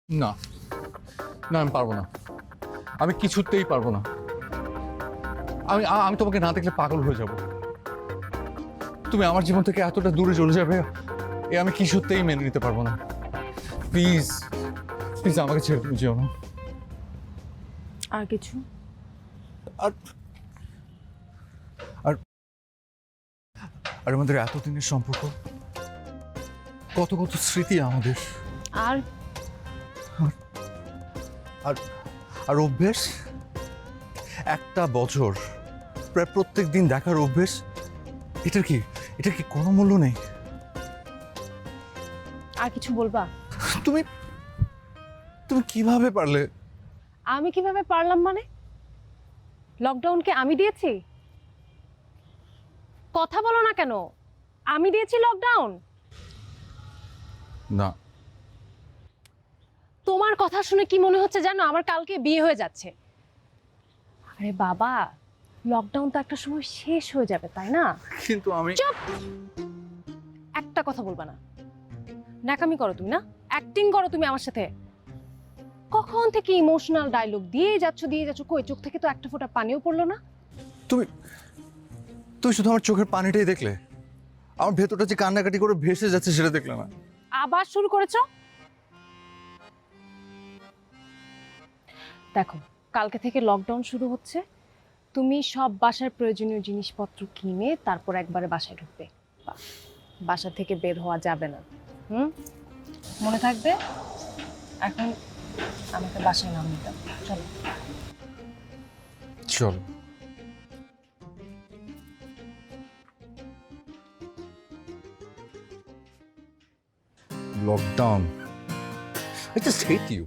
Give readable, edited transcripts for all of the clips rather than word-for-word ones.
না না, আমি পারবো না, আমি কিছুতেই পারবো না। আমি আমি তোমাকে না দেখলে পাগল হয়ে যাব। তুমি আমার জীবন থেকে এতটা দূরে চলে যাবে, এ আমি কিছুতেই মেনে নিতে পারবো না। প্লিজ প্লিজ আমাকে ছেড়ে তুমি যেও না। আর কিছু? আর আর আর আমাদের এতদিনের সম্পর্ক, কত কত স্মৃতি আমাদের, আর আর আর অভ্যেস, একটা বছর প্রায় প্রত্যেক দিন দেখার অভ্যেস, এটার কি কোনো মূল্য নেই? আর কিছু বলবা? তুমি তুমি কিভাবে পারলে? আমি কিভাবে পারলাম মানে? লকডাউনকে আমি দিয়েছি? কথা বলো না কেন? আমি দিয়েছি লকডাউন? না, তোমার কথা শুনে কি মনে হচ্ছে জানো, আমার কালকে বিয়ে হয়ে যাচ্ছে। আরে বাবা, লকডাউন তো একটা সময় শেষ হয়ে যাবে, তাই না? কিন্তু আমি চুপ! একটা কথা বলবা না। ন্যাকামি করো তুমি, না অ্যাক্টিং করো তুমি আমার সাথে। কখন থেকে ইমোশনাল ডায়লগ দিয়ে যাচ্ছ, কই চোখ থেকে তো একটা ফোঁটা পানিও পড়লো না। তুমি তুমি শুধু আমার চোখের পানিটাই দেখলে, আমার ভেতরটা যে কান্নাকাটি করে ভেসে যাচ্ছে সেটা দেখলে না। আবার শুরু করেছো? দেখো, কালকে থেকে লকডাউন শুরু হচ্ছে। তুমি সব বাসার প্রয়োজনীয় জিনিসপত্র কিনে তারপর একবারে বাসায় ঢুকবে। বাসা থেকে বের হওয়া যাবে না। মনে থাকবে? এখন আমাকে বাসায় নামিয়ে দাও, চলো। চল। Lockdown, I just hate you.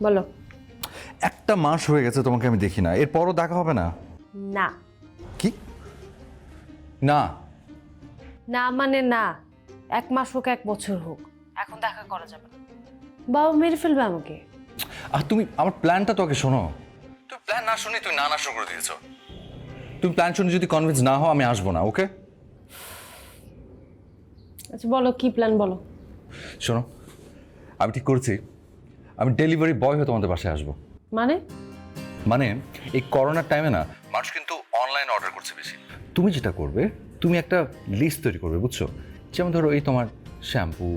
বলো। একটা মাস হয়ে গেছে তোমাকে আমি দেখি না, এরপরও দেখা হবে না? না। কি না? না মানে না। 1 মাস হোক 1 বছর হোক, এখন দেখা করা যাবে না। বাবা মেরে ফেলবে আমাকে। আর তুমি আমার প্ল্যানটা তোকে শোনো। তুমি প্ল্যান না শুনে তুমি না শুরু করে দিয়েছো। তুমি প্ল্যান শুনে যদি কনভিন্স না হও আমি আসবো না, ওকে? আচ্ছা বলো, কি প্ল্যান বলো। শোনো, আমি ঠিক করছি, আমি ডেলিভারি বয় হয়ে তোমাদের বাসায় আসবো। মানে? মানে এই করোনার টাইমে না মানুষ কিন্তু অনলাইন অর্ডার করছে বেশি। তুমি যেটা করবে, তুমি একটা লিস্ট তৈরি করবে, বুঝছো? যেমন ধরো এই তোমার শ্যাম্পু,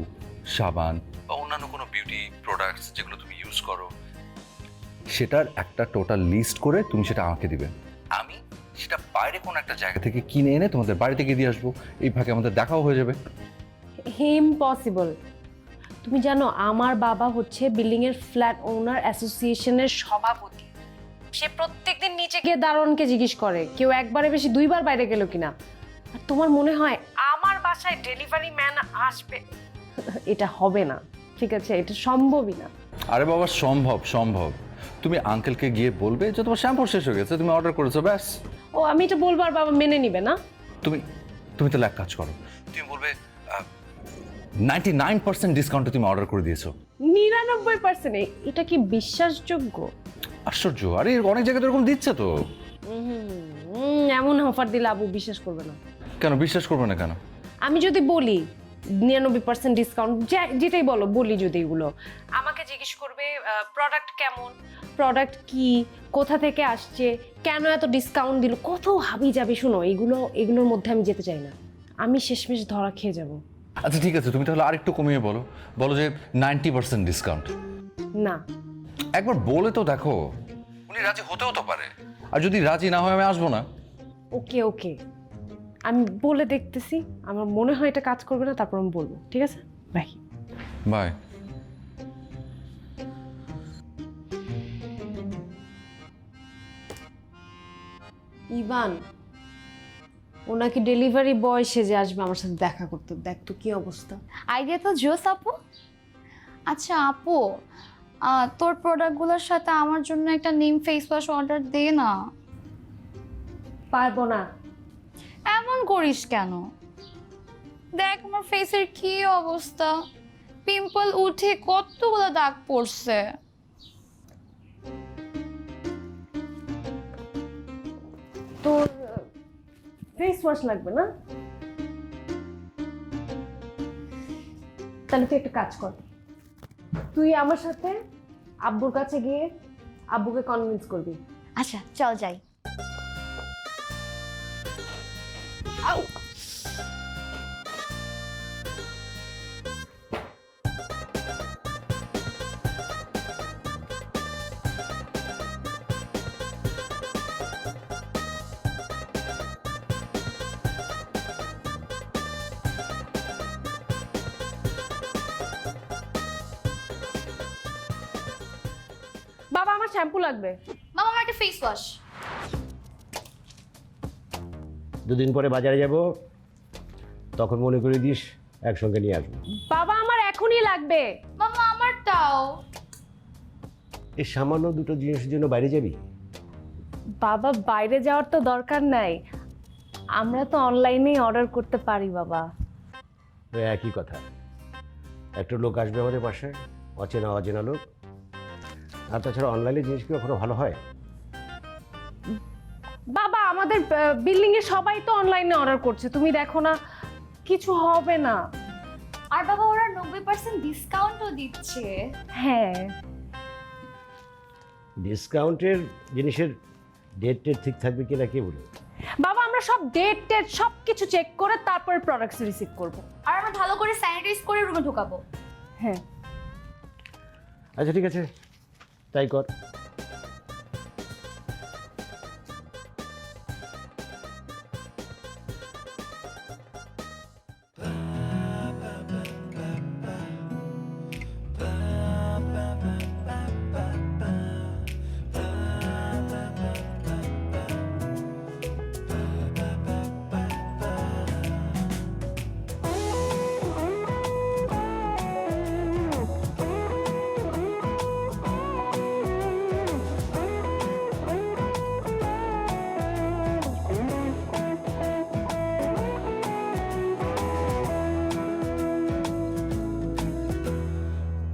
সাবান বা অন্যান্য কোনো বিউটি প্রোডাক্টস যেগুলো তুমি ইউজ করো, সেটার একটা টোটাল লিস্ট করে তুমি সেটা আমাকে দিবে। আমি সেটা বাইরে কোনো একটা জায়গা থেকে কিনে এনে তোমাদের বাড়িতে গিয়ে দিয়ে আসবো। এই ফাঁকে আমাদের দেখাও হয়ে যাবে। ইম্পসিবল। তুমি জানো আমার বাবা হচ্ছে বিল্ডিং এর ফ্ল্যাট ওনার অ্যাসোসিয়েশনের সভাপতি। সে প্রত্যেকদিন নিচে গিয়ে দারোয়ানকে জিজ্ঞেস করে কেউ একবারে বেশি 2 বার বাইরে গেল কিনা। আর তোমার মনে হয় আমার বাসায় ডেলিভারি ম্যান আসবে? এটা হবে না, ঠিক আছে? এটা সম্ভবই না। আরে বাবা, সম্ভব সম্ভব। তুমি আঙ্কেলকে গিয়ে বলবে যে তোমার শ্যাম্পু শেষ হয়ে গেছে, তুমি অর্ডার করেছো, ব্যাস। ও আমি এটা বলবো আর বাবা মেনে নিবে না? তুমি তুমি তাহলে এক কাজ করো, তুমি বলবে 99% ডিসকাউন্টে তুমি অর্ডার করে দিয়েছো। 99%? এটা কি বিশ্বাসযোগ্য? আশ্চর্য! আরে অনেক জায়গায় তো এরকম দিচ্ছে তো। এমন অফার দিলে আবু বিশ্বাস করবে না। কেন বিশ্বাস করবে না কেন? আমি যদি বলি 99% ডিসকাউন্ট, যেটাই বলো বলি, যদি এগুলো আমাকে জিজ্ঞেস করবে প্রোডাক্ট কেমন, প্রোডাক্ট কি, কোথা থেকে আসছে, কেন এত ডিসকাউন্ট দিল, কত হাবি যাবে। শোনো, এগুলোর মধ্যে আমি যেতে চাই না। আমি শেষমেশ ধরা খেয়ে যাব। আচ্ছা ঠিক আছে, তুমি তাহলে আরেকটু কমিয়ে বলো, বলো যে 90% ডিসকাউন্ট। না। একবার বলে তো দেখো, উনি রাজি হতেও তো পারে। আর যদি রাজি না হয় আমি আসবো না। ওকে ওকে, আমি বলে দেখতেছি। আমার মনে হয় এটা কাজ করবে না, তারপর আমি বলবো, ঠিক আছে? Bye bye. ইভান, ওনাকে ডেলিভারি বয় সেজে আসবে আমার সাথে দেখা করতে। দেখ তো কি অবস্থা। আইডিয়া তো জোস আপু। আচ্ছা আপু, তোর প্রোডাক্টগুলোর সাথে আমার জন্য একটা নিম ফেস ওয়াশ অর্ডার দে না। পারবো না। এমন করিস কেন? দেখ আমার ফেসের কি অবস্থা, পিম্পল উঠে কতগুলো দাগ পড়ছে। তোর ফেস ওয়াশ লাগবে না? তাহলে তুই একটা কাজ কর, তুই আমার সাথে আব্বুর কাছে গিয়ে আব্বুকে কনভিন্স করবি। আচ্ছা চল যাই। আউ! বাবা আমার শ্যাম্পু লাগবে। মামা আমার একটা ফেস ওয়াশ। দুদিন পরে বাজারে যাব, তখন মনে করে দিস একসঙ্গে নিয়ে আসবো। বাবা আমার এখনই লাগবে। মামা আমারটাও। এই সামান্য দুটো জিনিসের জন্য বাইরে যাবি? বাবা বাইরে যাওয়ার তো দরকার নাই, আমরা তো অনলাইনেই অর্ডার করতে পারি বাবা। ওই একই কথা, একটা লোক আসবে আমাদের পাশে, অচেনা অচেনা লোক। আর তাছাড়া অনলাইনে জিনিস কি কখনো ভালো হয়? বাবা আমাদের বিল্ডিং এ সবাই তো অনলাইনে অর্ডার করছে, তুমি দেখো না, কিছু হবে না। আর বাবা ওরা 90% ডিসকাউন্টও দিচ্ছে। হ্যাঁ ডিসকাউন্টের জিনিসের ডেট টেট ঠিক থাকবে কিনা কে বলে? বাবা আমরা সব ডেট টেট সব কিছু চেক করে তারপরে প্রোডাক্টস রিসিভ করব। আর আমরা ভালো করে স্যানিটাইজ করে রুমে ঢোকাবো। হ্যাঁ আচ্ছা ঠিক আছে, তাই কর।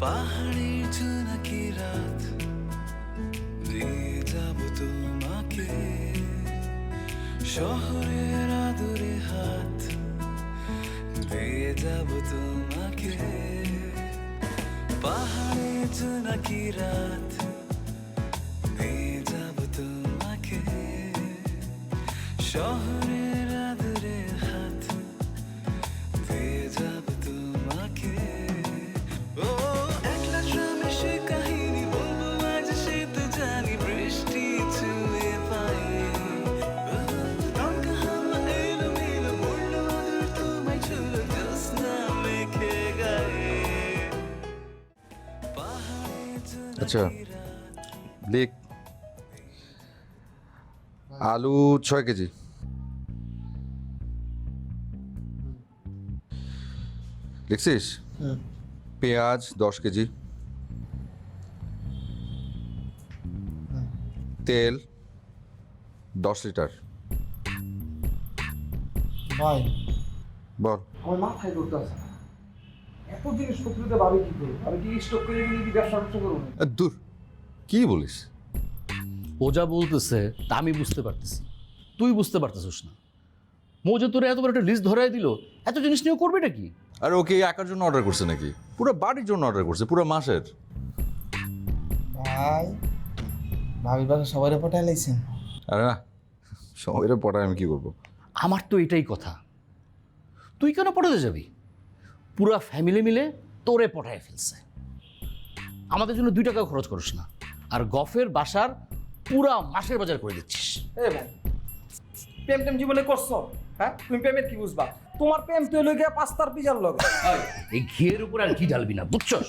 পাহাড়ের জোনাকি রাত দিয়ে যাব তোমাকে, শহরের আদরে হাত দিয়ে যাব তোমাকে। পাহাড়ের জোনাকি রাত দিয়ে যাব তোমাকে, শহরের আদরে হাত দিয়ে যাব তোমাকে। ও একলা ট্রামে সে কাহিনী বলবো আজ, সে তো জানি বৃষ্টি ছুঁয়ে পায়ে। রঙা হাওয়া এলো মেলো পড়লো আদর তোমায় ছুলো জ্যোৎস্না মেখে গায়ে। আচ্ছা লিখ, আলু 6 কেজি, লিখছিস? পেঁয়াজ 10 কেজি, তেল 10 লিটার। ভাই বল। আমার মাথায় করতে আছে না, এত জিনিসপত্র তো ভাবে কি করবো? আমি কি স্টক করে নিয়ে কি ব্যবসা করবো? দূর, কি বলিস? ও যা বলতেছে তা আমি বুঝতে পারতেছি, তুই বুঝতে পারতেছিস না। মৌজা তোরা এত বড় একটা লিস্ট ধরাই দিল, এত জিনিস নিয়ে করবে নাকি? আর ওকে একার জন্য অর্ডার করছে নাকি? পুরো বাড়ির জন্য অর্ডার করছে, পুরো মাসের। ভাই ভাবির বাসা সবাই পাঠাই লাইছেন? আরে না, সবাইরে পড়ায় আমি কি করবো? আমার তো এটাই কথা, তুই কেন পড়াতে যাবি? পুরা ফ্যামিলি মিলে তোরে পটায় ফেলছে, আমাদের জন্য 2 টাকা খরচ করিস না, আর গফের বাসার পুরা মাসের বাজার করে দিচ্ছিস। এ ভাই প্রেম টেম জীবনে করছো? হ্যাঁ তুমি প্রেমের কি বুঝবা? তোমার প্রেম তো লগে পাস্তার পিজার লগে। এই ঘিয়ের উপর আর ঘি ঢালবি না, বুঝছস?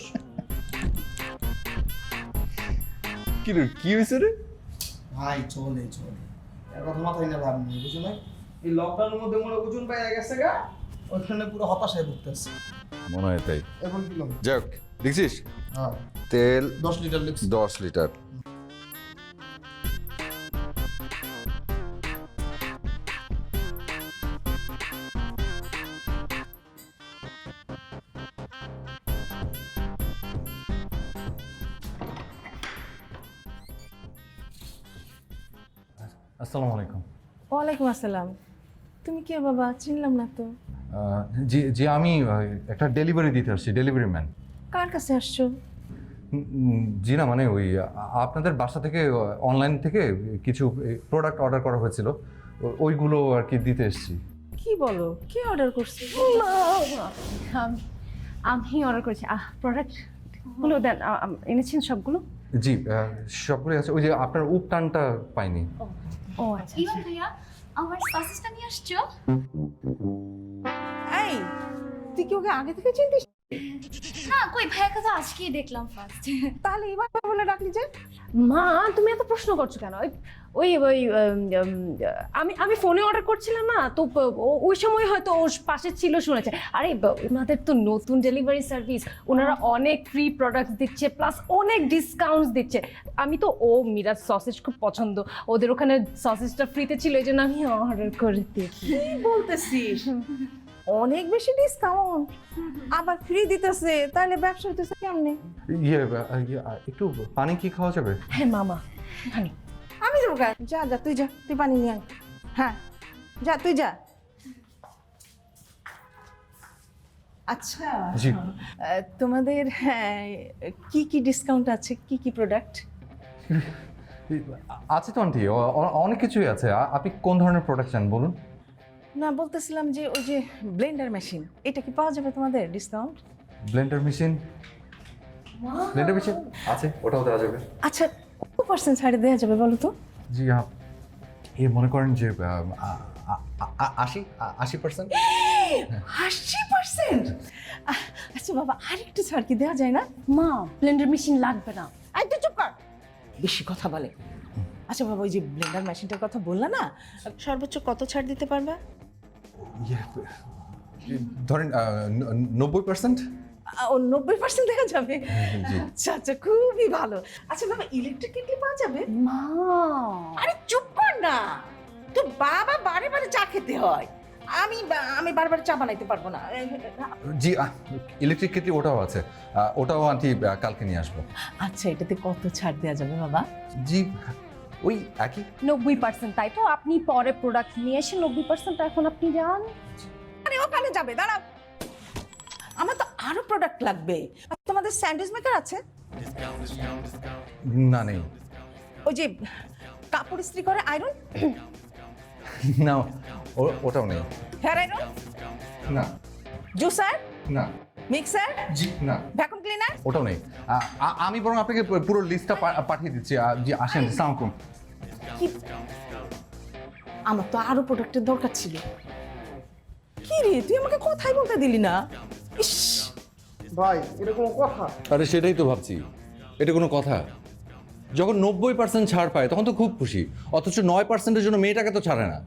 কি রে, কি হয়েছে রে? ভাই চলে চলে, এর কথা মাথায় না লাভ নেই, বুঝো না? এই লকডাউনের মধ্যে মনে ওজন পাই গেছে গা, ওইখানে পুরো হতাশায় ভুগতেছে। মনে হয় তাই। এখন কি লম? যাই হোক, দেখছিস? হ্যাঁ তেল 10 লিটার লিখছি। 10 লিটার। আসসালামু আলাইকুম। ওয়ালাইকুম আসসালাম। তুমি কে বাবা? চিনলাম না তো। জি জি, আমি একটা ডেলিভারি দিতে আসছি, ডেলিভারি ম্যান। কার কাছে আসছো? জি না, মানে ওই আপনাদের বাসা থেকে অনলাইন থেকে কিছু প্রোডাক্ট অর্ডার করা হয়েছিল, ওইগুলো আর কি দিতে এসেছি। কি বলো, কে অর্ডার করছে? আমি অর্ডার করেছি প্রোডাক্টগুলো দেন। এনেছেন সবগুলো? জি, সবগুলোই আছে। ওই যে আপনার উপটানটা পাইনি। ও আচ্ছা। ইভান ভাইয়া, আমার সসেসটা নিয়ে আসছো? এই, তুই কি ওকে আগে থেকে চিনতিস? না, কই ভাইয়াকে তো আজকেই দেখলাম ফার্স্ট। তাহলে এবার বলে ডাকলি যে? মা, তুমি এত প্রশ্ন করছো কেন? ওই ওই আমি ফোনে অর্ডার করছিলাম না তো, ওই সময় হয়তো ওর পাশে ছিল, শুনেছে। আরে ওনাদের তো নতুন ডেলিভারি সার্ভিস, ওনারা অনেক ফ্রি প্রোডাক্টস দিচ্ছে, প্লাস অনেক ডিসকাউন্টস দিচ্ছে। আমি তো মিরাজ সসেজ খুব পছন্দ, ওদের ওখানে সসেজটা ফ্রিতে ছিল, এই জন্য আমি অর্ডার করে দিয়েছি। কি বলতেছিস? অনেক বেশি ডিসকাউন্ট, আবার ফ্রি দিতেছে, তাহলে ব্যবসা হইতেছে কেমনে? একটু পানি কি খাওয়া যাবে? হ্যাঁ মামা, হানি। আমি যাবো গায়ে। যা যা, তুই যা, তুই পানি নিয়ে আয়। হ্যাঁ যা, তুই যা। আচ্ছা, জি। তোমাদের কি কি ডিসকাউন্ট আছে? কি কি প্রোডাক্ট? আছে তো আন্টি, অনেক কিছুই আছে। আপনি কোন ধরনের প্রোডাক্ট চান বলুন। না, বলতেছিলাম যে ওই যে ব্লেন্ডার মেশিন, এটা কি পাওয়া যাবে তোমাদের ডিসকাউন্ট? ব্লেন্ডার মেশিন আছে, ওটাও দেওয়া যাবে। আচ্ছা, কত পার্সেন্ট ছাড়ে দেওয়া যাবে বলো তো? জি, মনে করেন যে 80%। 80%? আচ্ছা বাবা, আরেকটু ছাড় কি দেওয়া যায় না? মা, ব্লেন্ডার মেশিন লাগবে না। এই তুই চুপ কর, বেশি কথা বলে। আচ্ছা বাবা, ওই যে ব্লেন্ডার মেশিনটার কথা বললা না, সর্বোচ্চ কত ছাড় দিতে পারবে? ধরেন 90%। ও 90% দেওয়া যাবে? জি। আচ্ছা আচ্ছা, খুবই ভালো। আচ্ছা বাবা, ইলেকট্রিক কেটলি পাওয়া যাবে? মা, আরে চুপ কর না, তো বাবা বারে বারে চা খেতে হয়, আমি বারবার চা বানাইতে পারবো না। জি, ইলেকট্রিক কেটলি ওটাও আছে, ওটাও আন্টি কালকে নিয়ে আসবো। আচ্ছা, এটাতে কত ছাড় দেওয়া যাবে বাবা? জি, ওই একই। 90%। তাই তো, আপনি পরে প্রোডাক্ট নিয়ে এসে 90%, এখন আপনি যান। আরে ওখানে যাবে, দাঁড়াও, আমার তো আরো প্রোডাক্ট লাগবে। আর তোমাদের স্যান্ডউইচ মেকার আছে? না, নেই। ওই যে কাপড় ইস্ত্রি করে আয়রন? না, ওটাও নেই। Hair iron? না। জুসার? না। মিক্সার? জি না, ভ্যাকুয়াম ক্লিনার? ওটাও নেই। আমি বরং আপনাকে পুরো লিস্টটা পাঠিয়ে দিচ্ছি। জি, আসেন। আসসালামু আলাইকুম। কি, আমার তো আরো প্রোডাক্টের দরকার ছিল। কি রে, তুই আমাকে কথাই বলতে দিলি না? ইস, ভাই এটা কোনো কথা? আরে সেটাই তো ভাবছি, এটা কোনো কথা? যখন 90% ছাড় পায় তখন তো খুব খুশি, অথচ 9%-এর জন্য মেয়েটাকে তো ছাড়ে না।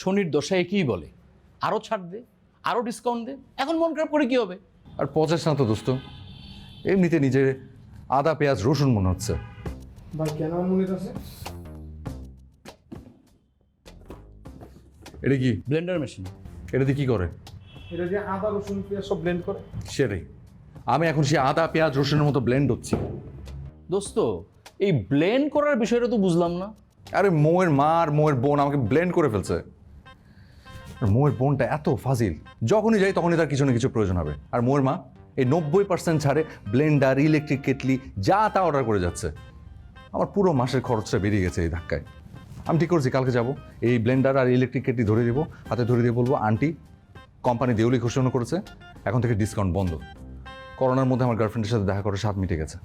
শনির দশায় কি বলে, আরও ছাড় দে, আরও ডিসকাউন্ট দে, এখন মন খারাপ করে কি হবে? আর 50 না তো দোস্ত, এমনিতে নিজের আদা পেঁয়াজ রসুন মনে হচ্ছে। ভাই কেন মনে আছে? এটা কি? Blender machine. এটা দিয়ে কি করে? এটা দিয়ে আদা রসুন পেঁয়াজ সব ব্লেন্ড করে। সেটাই, আমি এখন সে আদা পেঁয়াজ রসুনের মতো ব্লেন্ড হচ্ছি। দোস্ত, এই ব্লেন্ড করার বিষয়টা তো বুঝলাম না। আরে মৌয়ের মা আর মৌয়ের বোন আমাকে ব্লেন্ড করে ফেলছে। আর মৌয়ের বোনটা এত ফাজিল, যখনই যাই তখনই তার কিছু না কিছু প্রয়োজন হবে। আর মৌয়ের মা এই 90% ছাড়ে ব্লেন্ডার, ইলেকট্রিক কেটলি যা তা অর্ডার করে যাচ্ছে। আমার পুরো মাসের খরচটা বেরিয়ে গেছে এই ধাক্কায়। আমি ঠিক করছি, কালকে যাব, এই ব্লেন্ডার আর ইলেকট্রিক কেটলি ধরে দেবো, হাতে ধরে দিয়ে বলবো, আন্টি কোম্পানি দেউলি ঘোষণা করেছে, এখন থেকে ডিসকাউন্ট বন্ধ। করোনার মধ্যে আমার গার্লফ্রেন্ডের সাথে দেখা করে স্বাদ মিটে গেছে।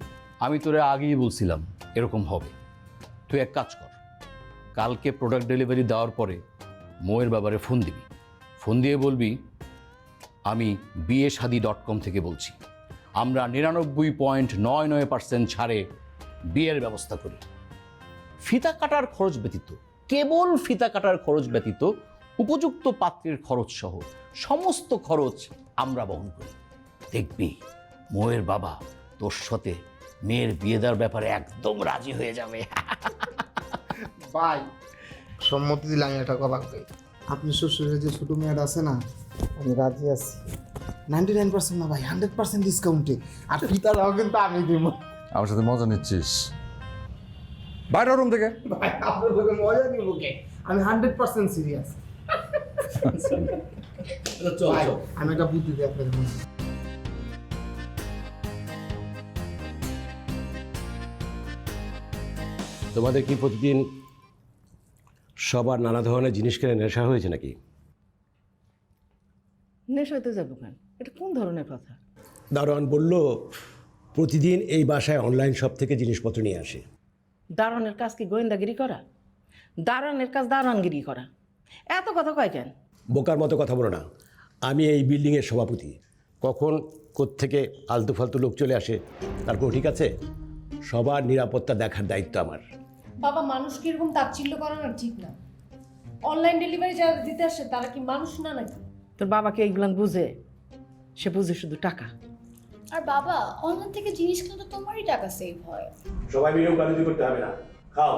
আমি তোরে আগেই বলছিলাম এরকম হবে। তুই এক কাজ কর, কালকে প্রোডাক্ট ডেলিভারি দেওয়ার পরে মোয়ের বাবারে ফোন দিবি। ফোন দিয়ে বলবি আমি biyeShadi.com থেকে বলছি, আমরা 99.99% ছাড়ে বিয়ের ব্যবস্থা করি। ফিতা কাটার খরচ ব্যতীত, কেবল ফিতা কাটার খরচ ব্যতীত উপযুক্ত পাত্রের খরচ সহ সমস্ত খরচ আমরা বহন করি। দেখবি মোয়ের বাবা তোর সাথে মেয়ের বিয়ে দেওয়ার ব্যাপারে একদম রাজি হয়ে যাবে। ভাই সম্মতি দিলে আমি একটা কথা কই, আপনি শ্বশুরের যে ছোট মেয়েটা আছে না, আমি রাজি আছি 99% না ভাই, 100% ডিসকাউন্টে। আর ফিতাটাও কিন্তু আমি দিব। আমার সাথে মজা নিচ্ছিস? বাইরে রুম থেকে। ভাই আপনার লোকে মজা নিব কে? আমি 100% সিরিয়াস। চল ভাই চল। আমি একটা বুদ্ধি দিই আপনাদের মধ্যে। তোমাদের কি প্রতিদিন সবার নানা ধরনের জিনিস কিনে নেশা হয়েছে নাকি? নেশা হতে যাবো কেন? এটা কোন ধরনের কথা? দারোয়ান বলল প্রতিদিন এই বাসায় অনলাইন শপ থেকে জিনিসপত্র নিয়ে আসে। দারোয়ানের কাজ কি গোয়েন্দাগিরি করা? দারোয়ানের কাজ দারোয়ানগিরি করা। এত কথা কয় কেন? বোকার মতো কথা বলো না। আমি এই বিল্ডিংয়ের সভাপতি। কখন কোত্থেকে আলতু ফালতু লোক চলে আসে তার কোনো ঠিক আছে? সবার নিরাপত্তা দেখার দায়িত্ব আমার। বাবা, মানুষ কিরকম তাচ্ছিল্য করা না ঠিক না। অনলাইন ডেলিভারি যারা দিতে আসে তারা কি মানুষ না নাকি? তোর বাবাকে এইগুলান বুঝে? সে বুঝে শুধু টাকা। আর বাবা, অনলাইন থেকে জিনিস কিনলে তো তোমারই টাকা সেভ হয়। সবাই মিলেও গালিজি করতে হবে না, খাও।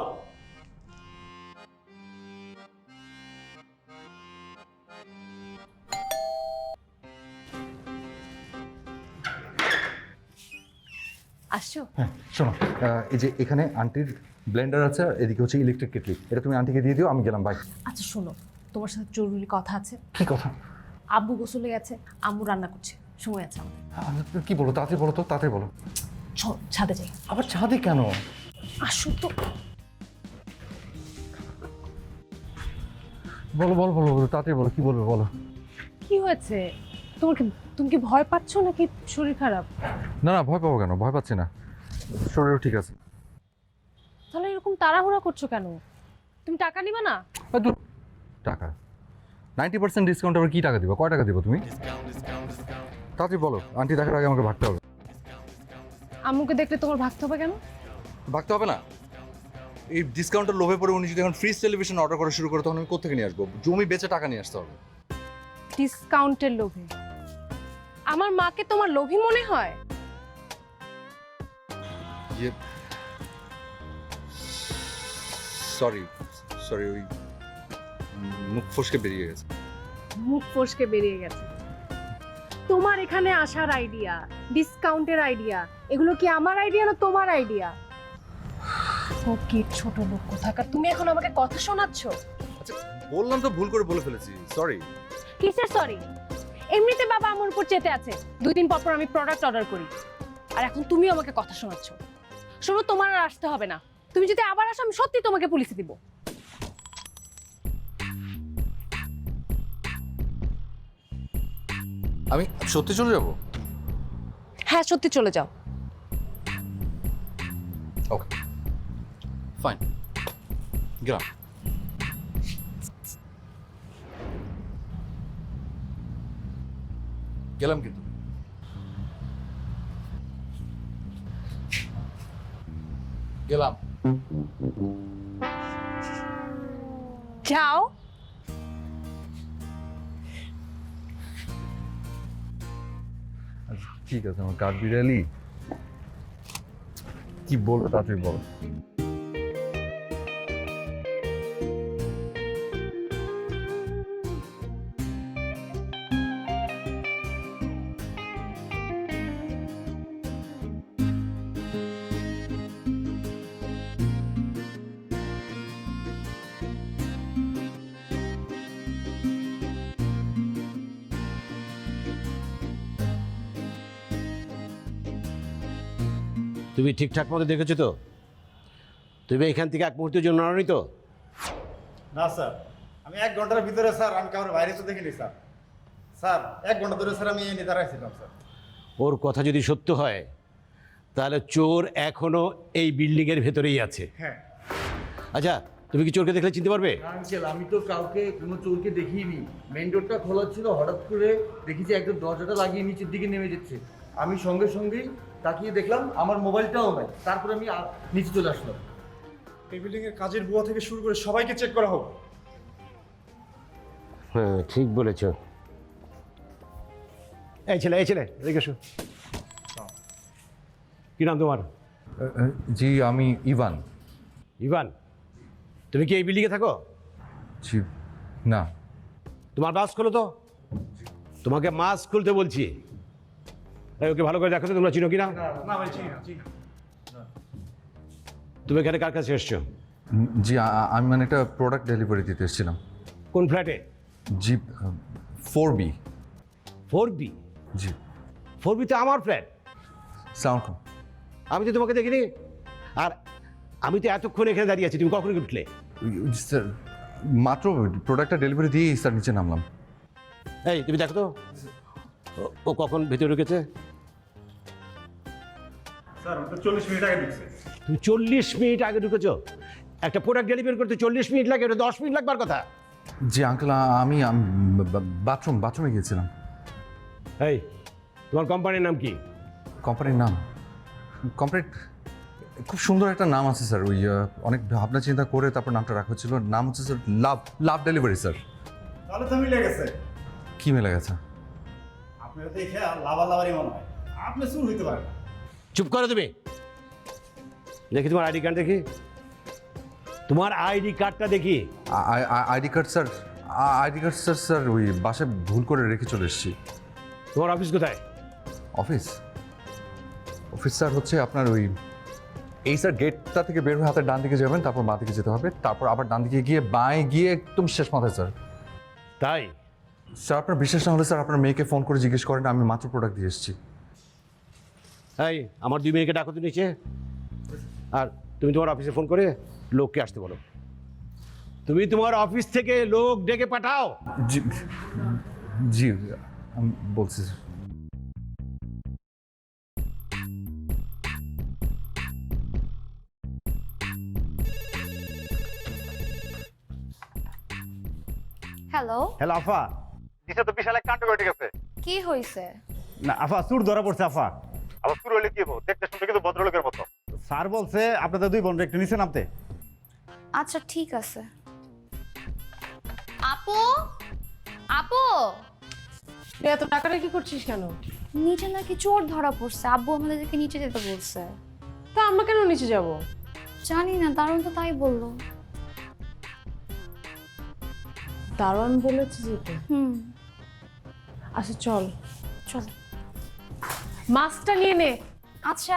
আসছো? হ্যাঁ শোনো, এই যে এখানে আন্টির ব্লেন্ডার আছে, আর এদিকে হচ্ছে ইলেকট্রিক কেটলি। এটা তুমি আন্টিকে দিয়ে দিও, আমি গেলাম। বাই। আচ্ছা শোনো, তোমার সাথে জরুরি কথা আছে। কি কথা? আব্বু গোসলে গেছে, আম্মু রান্না করছে, সময় আছে আমাদের। কি বলো? তাড়াতাড়ি বলো তো, তাড়াতাড়ি বলো। চল ছাদে যাই। আবার ছাদে কেন? আসো তো। বলো বলো বলো বলো, তাড়াতাড়ি বলো, কি বলবে বলো। কি হয়েছে? তুমি কি ভয় পাচ্ছ নাকি শরীর খারাপ? না না, ভয় পাবো কেন? ভয় পাচ্ছি না, শরীরও ঠিক আছে। তাহলে এরকম তাড়াহুড়া করছো কেন? তুমি টাকা নিবা না? টাকা 90% ডিসকাউন্ট, আবার কি টাকা দিবা? কয় টাকা দিবা তুমি? তাড়াতাড়ি বলো, আন্টি দেখার আগে আমাকে ভাগতে হবে। আম্মুকে দেখলে তোমার ভাগতে হবে কেন? ভাগতে হবে না? এই ডিসকাউন্টের লোভে পড়ে উনি যদি এখন ফ্রিজ টেলিভিশন অর্ডার করা শুরু করে, তখন আমি কোথেকে নিয়ে আসবো? জমি বেচে টাকা নিয়ে আসতে হবে। ডিসকাউন্টের লোভে? আমার মাকে তোমার লোভী মনে হয়? সরি সরি, ওই মুখ ফসকে বেরিয়ে গেছে। মুখ ফসকে বেরিয়ে গেছে? তোমার এখানে আসার আইডিয়া, ডিসকাউন্টের আইডিয়া, এগুলো কি আমার আইডিয়া না তোমার আইডিয়া? ফকির ছোট লোক কোথাকার, তুমি এখন আমাকে কথা শোনাচ্ছ? আচ্ছা বললাম তো, ভুল করে বলে ফেলেছি, সরি। কিসের সরি? এমনিতে বাবা আমার উপর চেতে আছে, 2 দিন পর পর আমি প্রোডাক্ট অর্ডার করি, আর এখন তুমিও আমাকে কথা শোনাচ্ছ। শোনো, তোমার আর আসতে হবে না। তুমি যদি আবার আসো, আমি সত্যি তোমাকে পুলিশে দিব। আমি সত্যি চলে যাব? হ্যাঁ সত্যি চলে যাও। ওকে ফাইন, গেলাম। গেলাম কিন্তু। গেলাম। যাও। ঠিক আছে, আমার কাঠ বিড়ালি, কি বলবো তাড়াতাড়ি বলো। তুমি ঠিকঠাক মতো দেখেছো তো? তুমি এখান থেকে এক মুহূর্তের জন্য নড়নি তো? না স্যার, আমি 1 ঘন্টার ভিতরে স্যার আমি কারোর বাইরে তো দেখিনি স্যার। স্যার 1 ঘন্টা ধরে স্যার আমি এনে দাঁড়াইছিলাম স্যার। ওর কথা যদি সত্য হয় তাহলে চোর এখনো এই বিল্ডিংয়ের ভেতরেই আছে। হ্যাঁ আচ্ছা, তুমি কি চোরকে দেখলে চিনতে পারবে? আঙ্কেল, আমি তো কাউকে কোনো চোরকে দেখিনি। মেইন ডোরটা খোলা ছিল, হঠাৎ করে দেখেছি একদম দরজাটা লাগিয়ে নিচের দিকে নেমে যাচ্ছে। আমি সঙ্গে সঙ্গেই তাকিয়ে দেখলাম আমার মোবাইলটাও নাই, তারপরে আমি নিচে চলে আসলাম। এই বিল্ডিং এর কাজের বুয়া থেকে শুরু করে সবাইকে চেক করা হোক। হ্যাঁ ঠিক বলেছ। এই ছেলে এদিকে এসো। কি নাম তোমার? জি আমি ইভান। ইভান, তুমি কি এই বিল্ডিংয়ে থাকো? জি না। তোমার মাস্ক খোলো তো। তোমাকে মাস্ক খুলতে বলছি। ওকে ভালো করে দেখো তো তোমরা চিনো কিনা। না ভাই চিনি না। তুমি এখানে কার কাছে এসছো? জি আমি মানে একটা প্রোডাক্ট ডেলিভারি দিতে এসেছিলাম। কোন ফ্ল্যাটে? জি 4B। 4B? জি। 4B তো আমার ফ্ল্যাট। সাউন্ড। আমি তো তোমাকে দেখিনি। আর আমি তো এতক্ষণ এখানে দাঁড়িয়ে আছি, তুমি কখন উঠলে? স্যার মাত্র প্রোডাক্টটা ডেলিভারি দিয়েই স্যার নিচে নামলাম। এই তুমি দেখো তো ও কখন ভেতরে ঢুকেছে। স্যার ওটা 40 মিনিট আগে ঢুকছে। তুমি 40 মিনিট আগে ঢুকেছো? একটা প্রোডাক্ট ডেলিভারি করতে 40 মিনিট লাগে, ওটা 10 মিনিট লাগবার কথা। জি আঙ্কেল আমি বাথরুমে গিয়েছিলাম। এই তোমার কোম্পানির নাম কি? কোম্পানির নাম খুব সুন্দর একটা নাম আছে স্যার, ওই অনেক ভাবনা চিন্তা করে তারপর নামটা রাখা হচ্ছিল। নাম হচ্ছে স্যার লাভ ডেলিভারি স্যার। তাহলে তো মিলে গেছে। কি মিলে গেছে? আপনার দেখে লাভালাভারই মনে হয়, আপনি চুর হইতে পারেন না। চুপ করো তুমি। দেখি তোমার আইডি কার্ড, দেখি তোমার আইডি কার্ডটা দেখি। আইডি কার্ড স্যার ওই বাসায় ভুল করে রেখে চলে এসেছি। তোমার অফিস কোথায়? অফিস স্যার হচ্ছে আপনার ওই এই স্যার গেটটা থেকে বের হয়ে হাতের ডান দিকে যাবেন, তারপর বাঁ দিকে যেতে হবে, তারপর আবার ডান দিকে গিয়ে বাঁয়ে গিয়ে একদম শেষ মাথায় স্যার। তাই? স্যার আপনার বিশ্বাস না হলে স্যার আপনার মেয়েকে ফোন করে জিজ্ঞেস করেন, আমি মাত্র প্রোডাক্ট দিয়ে এসেছি। এই আমার 2 মেয়েকে ডাকো তো নিচে, আর তুমি তোমার অফিসে ফোন করে লোককে আসতে বলো। তুমি তোমার অফিস থেকে লোক ডেকে পাঠাও। জি জি আমি বলছি স্যার। হ্যালো, হ্যালো আফা, দিশা তো বিশাল এক কাণ্ড ঘটে গেছে। কি হয়েছে? না আফা, চুর ধরা পড়ছে আফা। আবার চুর হলে কি হবো, দেখতে শুনতে কিন্তু ভদ্রলোকের মতো। স্যার বলছে আপনাদের 2 বোন একটু নিচে নামতে। আচ্ছা ঠিক আছে। আপু, আপু, তুই এত টাকাটা কি করছিস কেন? নিচে নাকি চোর ধরা পড়ছে, আব্বু আমাদেরকে নিচে যেতে বলছে। তা আমরা কেন নিচে যাব? জানি না, দারুণ তো তাই বললো। দারোয়ান বলেছে যেতে। আচ্ছা চল চল। মাস্কটা নিয়ে নে। আচ্ছা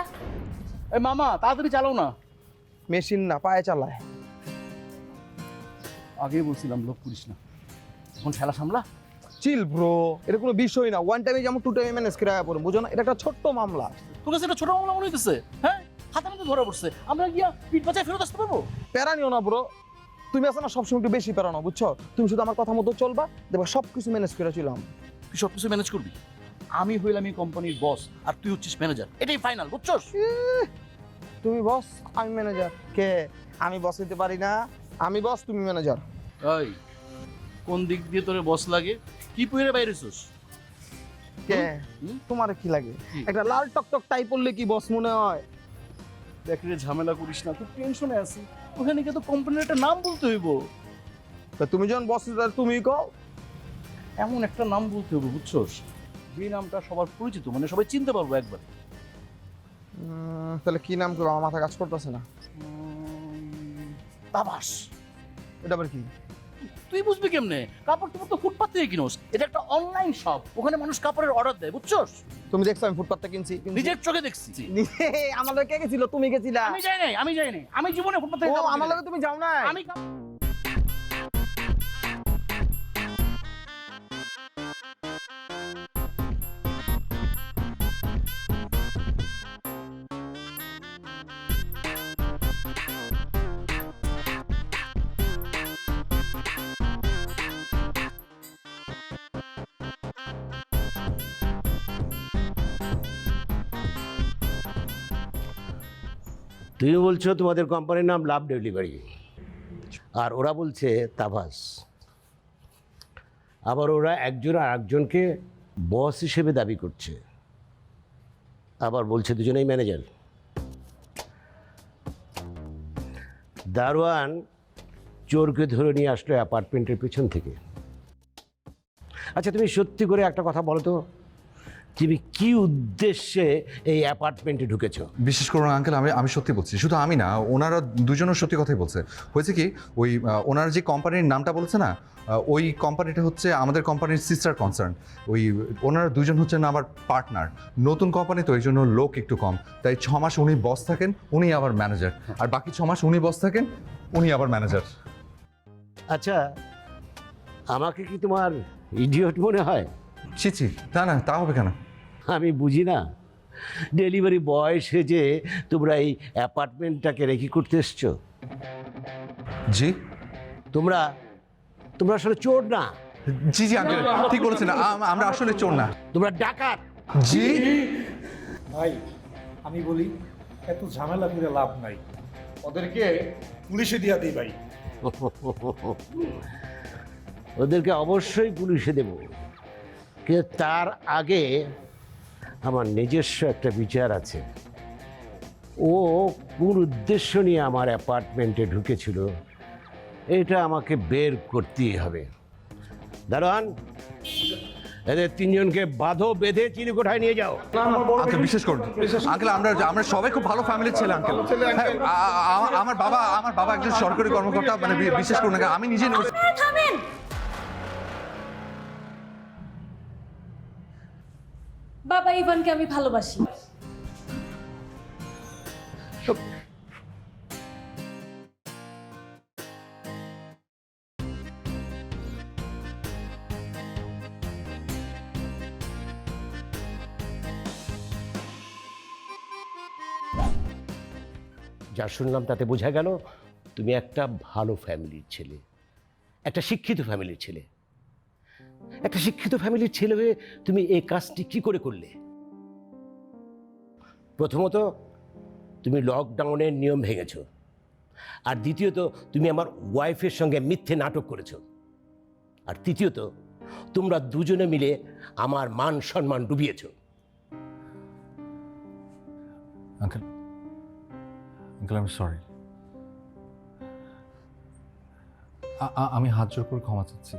এই মামা তাড়াতাড়ি চালাও না। মেশিন না, পায়ে চালায়। আগেই বলছিলাম লোক করিস না, এখন খেলা সামলা। চিল ব্রো, এটা কোনো বিষয় না। ওয়ান টাইমে যেমন 2 টাইমে ম্যানেজ করে পড়ুন, বুঝো না? এটা একটা ছোট্ট মামলা। তোর কাছে এটা ছোট মামলা মনে হইতেছে? হ্যাঁ, হাতে মধ্যে ধরা পড়ছে, আমরা গিয়া পিঠ বাঁচায় ফেরত আসতে পারবো? প্যারা নিও না ব্রো, তুমি আসো না সবসময় একটু বেশি প্যারা নাও, বুঝছো? তুমি শুধু আমার কথা মতো চলবা, দেখবা সব কিছু ম্যানেজ করে চললাম। তুই সব কিছু ম্যানেজ করবি, আমি হইলাম এই কোম্পানির বস আর তুই হচ্ছিস ম্যানেজার, এটাই ফাইনাল, বুঝছস? তুমি বস, আমি ম্যানেজার। কে? আমি বস হতে পারি না। আমি বস, তুমি ম্যানেজার। এই কোন দিক দিয়ে তোরে বস লাগে? কি পইরে বাইরেছস? কে? হুম? তোমার কি লাগে? কি? একটা লাল টকটক টাই পরলে কি বস মনে হয়? দেখ রে, ঝামেলা করিস না, খুব টেনশনে আছি। ওখানে গিয়ে তো কোম্পানির একটা নাম বলতে হইব। তা তুমি যখন বস তুমি কও। এমন একটা নাম বলতে হবে, বুঝছস, যে নামটা সবার পরিচিত, মানে সবাই চিনতে পারবো একবার। তাহলে কি নাম করবো? আমার মাথা কাজ করতেছে না। তাবাস। এটা আবার কি? তুই বুঝবি কেমনে? কাপড় তোমার তো ফুটপাত থেকে কিনোস, এটা একটা অনলাইন শপ, ওখানে মানুষ কাপড়ের অর্ডার দেয়, বুঝছস? তুমি দেখছো আমি ফুটপাতটা কিনছি? নিজের চোখে দেখছি। আমার লোক কে গেছিল? তুমি গেছিলা? আমি যাই নাই, আমি জীবনে ফুটপাত থেকে ও, কাপড় আমার কিনি নাই। লোকে তুমি যাও না? আমি তুমি বলছো তোমাদের কোম্পানির নাম লাভ ডেলিভারি, আর ওরা বলছে তাভাস। আবার ওরা একজন আর একজনকে বস হিসেবে দাবি করছে, আবার বলছে দুজনেই ম্যানেজার। দারোয়ান চোরকে ধরে নিয়ে আসলো অ্যাপার্টমেন্টের পেছন থেকে। আচ্ছা তুমি সত্যি করে একটা কথা বলো তো, তুমি কি উদ্দেশ্যে এই অ্যাপার্টমেন্টে ঢুকেছো? বিশেষ করুন আঙ্কেল, আমি সত্যি বলছি, শুধু আমি না, ওনারা দুজনও সত্যি কথাই বলছে। হয়েছে কি, ওই ওনারা যে কোম্পানির নামটা বলেছে না, ওই কোম্পানিটা হচ্ছে আমাদের কোম্পানির সিস্টার কনসার্ন। ওই ওনারা দুজন হচ্ছেন আমার পার্টনার। নতুন কোম্পানি তো, এই জন্য লোক একটু কম, তাই 6 মাস উনি বস থাকেন, উনি আবার ম্যানেজার, আর বাকি 6 মাস উনি বস থাকেন, উনি আবার ম্যানেজার। আচ্ছা, আমাকে কি তোমার ইডিয়ট মনে হয়? ছি ছি, না না, তা হবে কেন? আমি বুঝি না, ডেলিভারি বয় সেজে তোমরা এই অ্যাপার্টমেন্টটাকে রেখে করতে এসছো? জি তোমরা তোমরা আসলে চোর না, জি জি আঙ্কেল, ঠিক বলেছেন, আমরা আসলে চোর না। তোমরা ডাকাত। জি ভাই আমি বলি, এত ঝামেলা করে লাভ নাই, ওদেরকে পুলিশে দিয়া দিই ভাই। ওদেরকে অবশ্যই পুলিশে দেব, কিন্তু তার আগে আমার নিজস্ব একটা বিচার আছে। ও কোন উদ্দেশ্য নিয়ে আমার অ্যাপার্টমেন্টে ঢুকেছিল এটা আমাকে বের করতেই হবে। দারোয়ান, এদের 3 জনকে বাঁধো, বেঁধে চিলেকোঠায় নিয়ে যাও। আঙ্কেল বিশ্বাস করুন আঙ্কেল, আমরা সবাই খুব ভালো ফ্যামিলির ছেলে আঙ্কেল। হ্যাঁ, আমার বাবা একজন সরকারি কর্মকর্তা, মানে বিশ্বাস করুন আঙ্কেল, আমি নিজে থামেন। বাবা ইভানকে আমি ভালোবাসি। যা শুনলাম তাতে বোঝা গেল তুমি একটা ভালো ফ্যামিলির ছেলে, একটা শিক্ষিত ফ্যামিলির ছেলে। একটা শিক্ষিত ফ্যামিলির ছেলে হয়ে তুমি এই কাজটি কি করে করলে? প্রথমত, তুমি লকডাউনের নিয়ম ভেঙেছ, আর দ্বিতীয়ত তুমি আমার ওয়াইফের সঙ্গে মিথ্যে নাটক করেছ, আর তৃতীয়ত তোমরা দুজনে মিলে আমার মান সম্মান ডুবিয়েছ। আঙ্কেল আঙ্কেল আমি সরি, আমি হাত জোর করে ক্ষমা চাচ্ছি।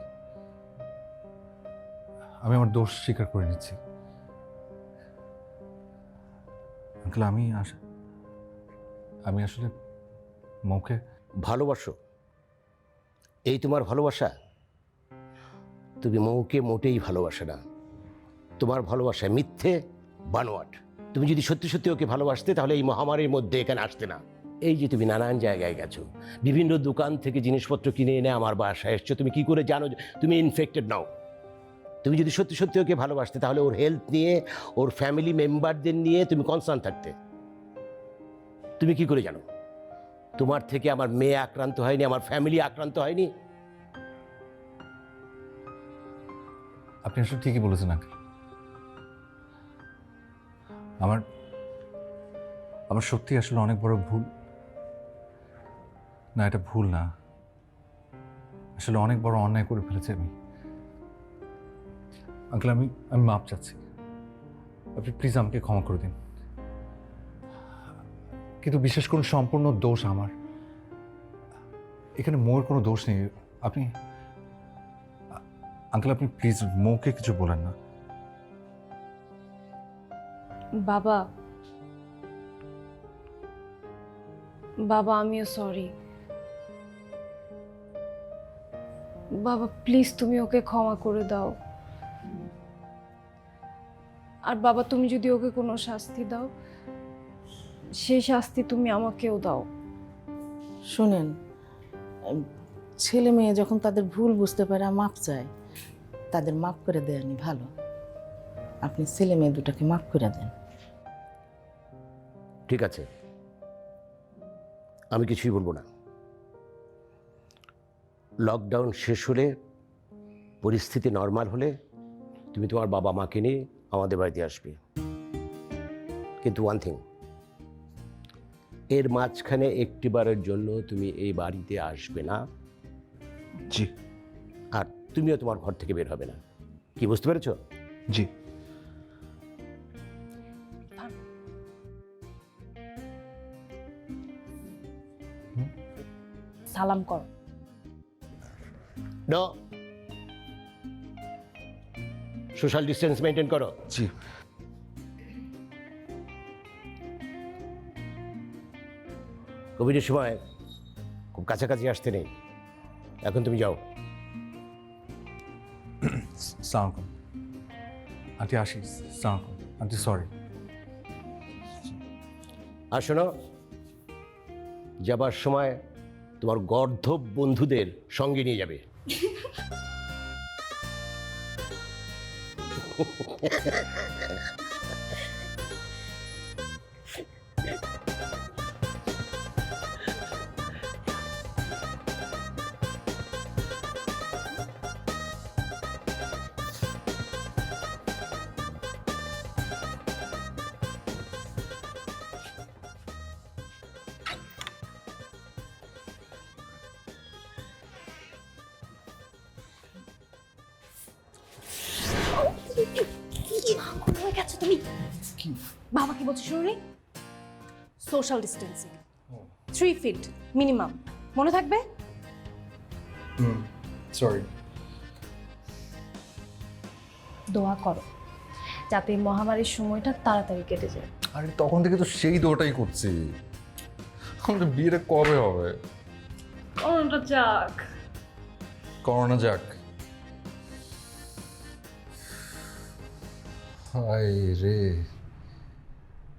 আমি আমার দোষ স্বীকার করে নিচ্ছি আঙ্কেল। আমি আসলে মৌকে ভালোবাসো? এই তোমার ভালোবাসা? তুমি মৌকে মোটেই ভালোবাসে না। তোমার ভালোবাসা মিথ্যে, বানোয়াট। তুমি যদি সত্যি সত্যি ওকে ভালোবাসতে তাহলে এই মহামারীর মধ্যে এখানে আসতে না। এই যে তুমি নানান জায়গায় গেছো, বিভিন্ন দোকান থেকে জিনিসপত্র কিনে এনে আমার বাসায় এসছো, তুমি কি করে জানো যে তুমি ইনফেক্টেড নাও? তুমি যদি সত্যি সত্যি ওকে ভালোবাসতে তাহলে ওর হেলথ নিয়ে, ওর ফ্যামিলি মেম্বারদের নিয়ে তুমি কনসার্ন থাকতে। তুমি কি করে জানো তোমার থেকে আমার মেয়ে আক্রান্ত হয়নি, আমার ফ্যামিলি আক্রান্ত হয়নি? আপনি আসলে ঠিকই বলেছেন আঙ্কেল। আমার সত্যি আসলে অনেক বড় ভুল। না, এটা ভুল না, আসলে অনেক বড় অন্যায় করে ফেলেছি আমি আঙ্কেল। আমি মাপ চাচ্ছি, আপনি প্লিজ আমাকে ক্ষমা করে দিন। কিন্তু বিশেষ করুন, সম্পূর্ণ দোষ আমার, এখানে মৌয়ের কোনো দোষ নেই। আপনি আঙ্কেল, আপনি প্লিজ মৌকে কিছু বলেন না। বাবা বাবা আমিও সরি বাবা, প্লিজ তুমি ওকে ক্ষমা করে দাও। আর বাবা, তুমি যদি ওকে কোনো শাস্তি দাও, সেই শাস্তি তুমি আমাকেও দাও। শুনেন, ছেলে মেয়ে যখন তাদের ভুল বুঝতে পারে আর মাপ চায়, তাদের মাপ করে দেয়নি ভালো। আপনি ছেলে মেয়ে দুটাকে মাপ করে দেন। ঠিক আছে, আমি কিছুই বলবো না। লকডাউন শেষ হলে, পরিস্থিতি নর্মাল হলে তুমি তোমার বাবা মাকে নিয়ে আমাদের বাড়িতে আসবে। কিন্তু ওয়ান থিং, এর মাঝখানে একটিবারের জন্য তুমি এই বাড়িতে আসবে না। জি। আর তুমিও তোমার ঘর থেকে বের হবে না। কি বুঝতে পেরেছো? জি। সালাম কর। নো, সোশ্যাল ডিস্টেন্স মেনটেন করো। জি। কোভিডের সময় খুব কাছাকাছি আসতে নেই। এখন তুমি যাও। সালাম আন্টি, আসি। সালাম আন্টি, সরি। আর শোনো, যাবার সময় তোমার গর্ধব বন্ধুদের সঙ্গে নিয়ে যাবে। কোথায় গেছো তুমি? বাবা কি বলছো শুনুনি? সোশ্যাল ডিস্টেন্সিং 3 ফিট মিনিমাম, মনে থাকবে? সরি। দোয়া করো যাতে এই মহামারীর সময়টা তাড়াতাড়ি কেটে যায়। আরে তখন থেকে তো সেই দোটাই করছি। আমাদের বিয়েটা কবে হবে? করোনাটা যাক। করোনা যাক। হায় রে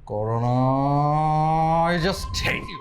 corona, I just hate you.